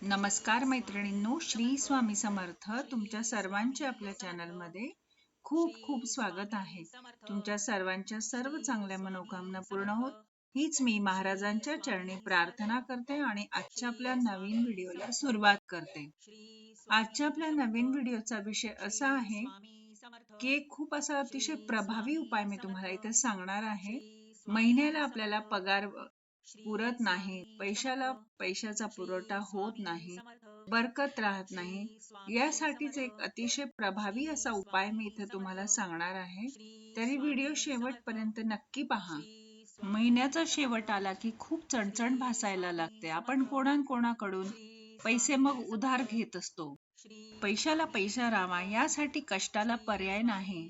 नमस्कार मैत्रिणींनो, श्री स्वामी समर्थ. तुमच्या सर्वांचे आपल्या चॅनलमध्ये खूप खूप स्वागत आहे. तुमच्या सर्वांच्या सर्व चांगल्या मनोकामना पूर्ण होत हीच मी महाराजांच्या चरणी प्रार्थना करते आणि आजच्या आपल्या नवीन व्हिडिओला सुरुवात करते. आजच्या आपल्या नवीन व्हिडिओचा विषय असा आहे की खूप असा अतिशय प्रभावी उपाय मी तुम्हाला इथे सांगणार आहे. महिन्याला आपल्याला पगार पुरत नाही, पैशाचा पुरवठा होत नाही, बरकत राहत नाही, यासाठीच एक अतिशय प्रभावी असा उपाय मी इथे तुम्हाला सांगणार आहे. तरी व्हिडिओ शेवटपर्यंत नक्की पहा. महिन्याचा शेवट आला की खूप चणचण भासायला लागते. आपण कोणाकोणाकडून पैसे मग उधार घेत असतो. पैशाला पैसा राहावा यासाठी कष्टाला पर्याय नाही,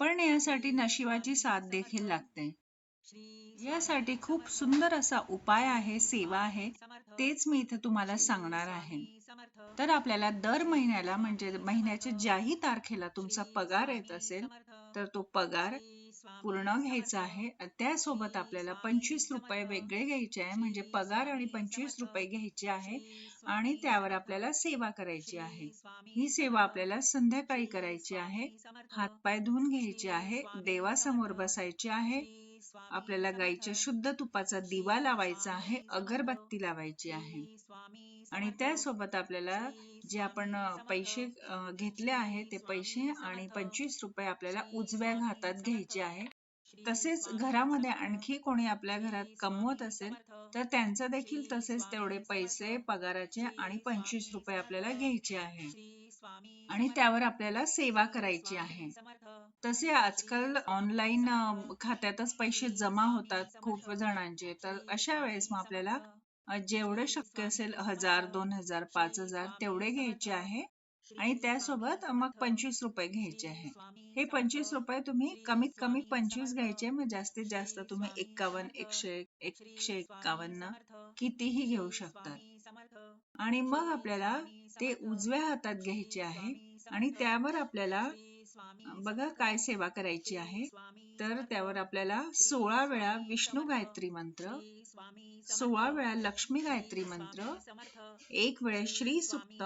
पण यासाठी नशिबाची साथ देखील लागते. यासाठी खूप सुंदर असा उपाय आहे, सेवा आहे, तेच मी इथे तुम्हाला सांगणार आहे. तर आपल्याला दर महिन्याला म्हणजे महिन्याच्या ज्याही तारखेला तुमचा पगार येत असेल तर तो पगार पूर्ण घ्यायचा आहे. त्यासोबत आपल्याला 25 रुपये वेगळे घ्यायचे आहे, म्हणजे पगार आणि 25 रुपये घ्यायचे आहे आणि त्यावर आपल्याला सेवा करायची आहे. ही सेवा आपल्याला संध्याकाळी करायची आहे. हातपाय धुवून घ्यायचे आहे, देवासमोर बसायचे आहे, आपल्याला गाईच्या शुद्ध तुपाचा दिवा लावायचा आहे, अगरबत्ती लावायची आहे आणि त्यासोबत आपल्याला जे आपण पैसे घेतले आहे ते पैसे आणि 25 रुपये आपल्याला उजव्या हातात घ्यायचे आहे. तसेच घरामध्ये आणखी कोणी आपल्या घरात कमवत असेल तर त्यांचं देखील तसेच तेवढे पैसे पगाराचे आणि 25 रुपये आपल्याला घ्यायचे आहे आणि त्यावर आपल्याला सेवा करायची आहे. तसे आजकाल ऑनलाईन खात्यातच पैसे जमा होतात खूप जणांचे. तर अशा वेळेस मग आपल्याला जेवढे शक्य असेल 1000, 2000, 5000 तेवढे घ्यायचे आहे आणि त्यासोबत मग 25 रुपये घ्यायचे आहे. हे 25 रुपये तुम्ही कमीत कमी 25 घ्यायचे, मग जास्तीत जास्त तुम्ही 51, 101, 151 कितीही घेऊ शकतात. आणि मग आपल्याला ते उजव्या हातात घ्यायचे आहे आणि त्यावर आपल्याला बघा काय सेवा करायची आहे. तर त्यावर आपल्याला 16 वेळा विष्णू गायत्री मंत्र, 16 वेळा लक्ष्मी गायत्री मंत्र, एक वेळेस श्री सुक्त,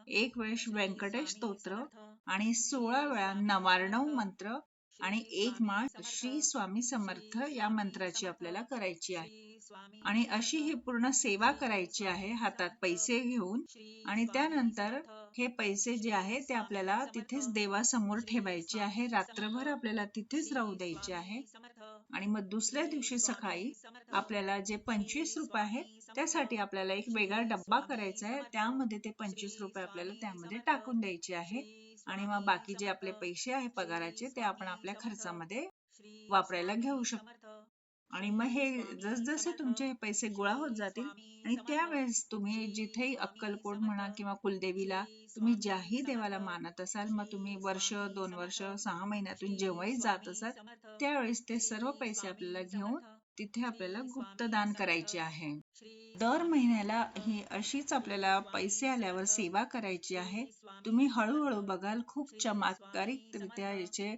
एक वेळेस व्यंकटेश स्तोत्र आणि 16 वेळा नवार्णव मंत्र आणि एक माळ श्री स्वामी समर्थ या मंत्राची आपल्याला करायची आहे. आणि अशी ही पूर्ण सेवा करायची आहे हातात पैसे घेऊन. आणि त्यानंतर हे पैसे जे आहे ते आपल्याला तिथेच देवासमोर ठेवायचे आहे. रात्रभर आपल्याला तिथेच राहू द्यायचे आहे आणि मग दुसऱ्या दिवशी सकाळी आपल्याला जे 25 रुपये आहेत त्यासाठी आपल्याला एक वेगळा डब्बा करायचा आहे. त्यामध्ये ते 25 रुपये आपल्याला त्यामध्ये टाकून द्यायचे आहे आणि मग बाकी जे आपले पैसे आहे पगाराचे ते आपण आपल्या खर्चामध्ये वापरायला घेऊ शकतो. आणि मग हे जसजसे तुमचे हे पैसे गोळा होत जातील आणि त्यावेळेस तुम्ही जिथेही अक्कलकोट म्हणा किंवा कुलदेवीला तुम्ही ज्याही देवाला मानत असाल, मग तुम्ही वर्ष 2 वर्ष 6 महिन्यातून जेव्हाही जात असाल त्यावेळेस ते सर्व पैसे आपल्याला घेऊन तिथे आपल्याला गुप्तदान करायचे आहे. दर महिन्याला ही अशीच आपल्याला पैसे आल्यावर सेवा करायची आहे. तुम्ही हळूहळू बघाल खूप चमत्कारिकरित्या याचे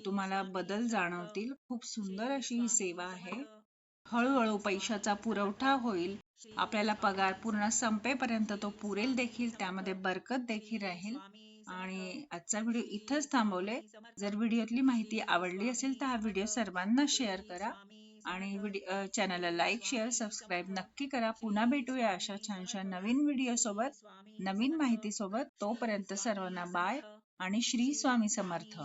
तुम्हाला बदल जाणवतील. खूप सुंदर अशी ही सेवा आहे. हळूहळू पैशाचा पुरवठा होईल. आपल्याला पगार पूर्ण संपेपर्यंत तो पुरेल देखील, त्यामध्ये बरकत देखील राहील. आणि आजचा व्हिडिओ इथंच थांबवले. जर व्हिडिओतली माहिती आवडली असेल तर हा व्हिडिओ सर्वांना शेअर करा आणि चॅनलला लाईक, शेअर, सबस्क्राईब नक्की करा. पुन्हा भेटूया अशा छानशा नवीन व्हिडिओ सोबत, नवीन माहिती सोबत. तोपर्यंत सर्वांना बाय आणि श्री स्वामी समर्थ.